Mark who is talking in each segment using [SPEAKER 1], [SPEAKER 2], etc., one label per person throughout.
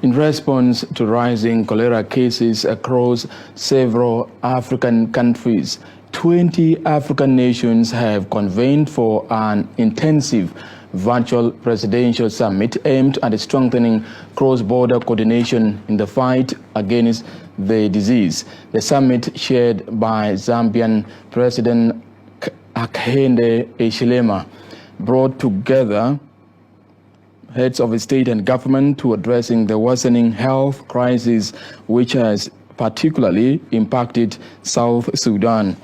[SPEAKER 1] In response to rising cholera cases across several African countries, 20 African nations have convened for an intensive virtual presidential summit aimed at strengthening cross-border coordination in the fight against the disease. The summit, chaired by Zambian President Hakainde Hichilema, brought together heads of state and government to addressing the worsening health crisis which has particularly impacted South Sudan.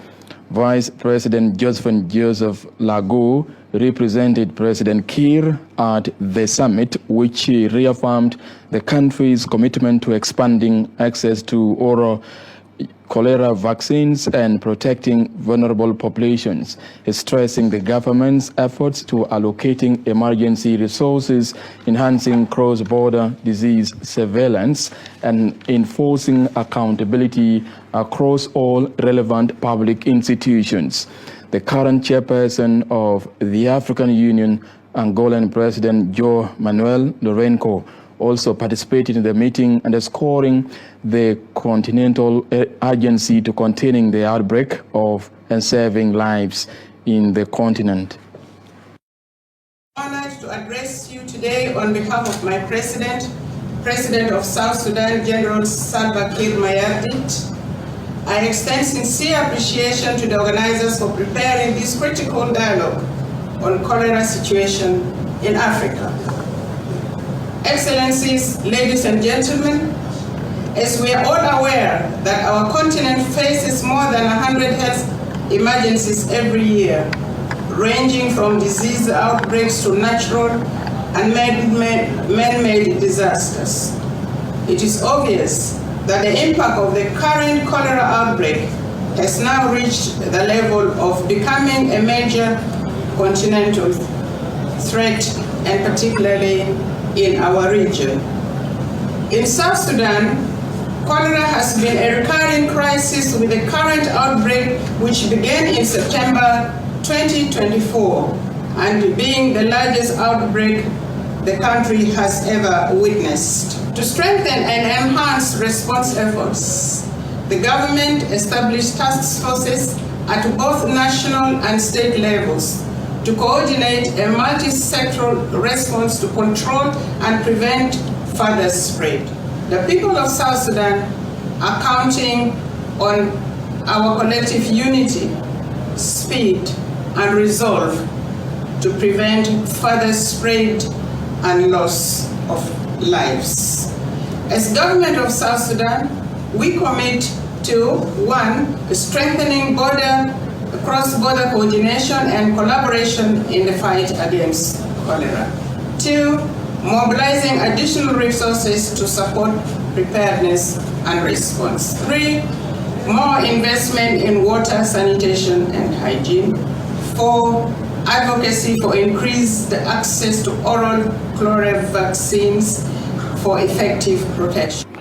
[SPEAKER 1] Vice President Josephine Joseph Lagu represented President Kiir at the summit, which reaffirmed the country's commitment to expanding access to oral cholera vaccines and protecting vulnerable populations, stressing the government's efforts to allocating emergency resources, enhancing cross-border disease surveillance, and enforcing accountability across all relevant public institutions. The current chairperson of the African Union, Angolan President João Manuel Lourenço, also participated in the meeting, underscoring the continental urgency to containing the outbreak and saving lives in the continent.
[SPEAKER 2] I'm honored to address you today on behalf of my President of South Sudan, General Salva Kiir. I extend sincere appreciation to the organizers for preparing this critical dialogue on cholera situation in Africa. Excellencies, ladies and gentlemen, as we are all aware that our continent faces more than 100 health emergencies every year, ranging from disease outbreaks to natural and man-made disasters. It is obvious that the impact of the current cholera outbreak has now reached the level of becoming a major continental threat, and particularly in our region. In South Sudan, cholera has been a recurring crisis, with the current outbreak, which began in September 2024, and being the largest outbreak the country has ever witnessed. To strengthen and enhance response efforts, the government established task forces at both national and state levels to coordinate a multi-sectoral response to control and prevent further spread. The people of South Sudan are counting on our collective unity, speed, and resolve to prevent further spread and loss of lives. As government of South Sudan, we commit to 1. Strengthening cross-border coordination and collaboration in the fight against cholera. 2. Mobilizing additional resources to support preparedness and response. 3. More investment in water, sanitation, and hygiene. 4. Advocacy for increased access to oral cholera vaccines for effective protection.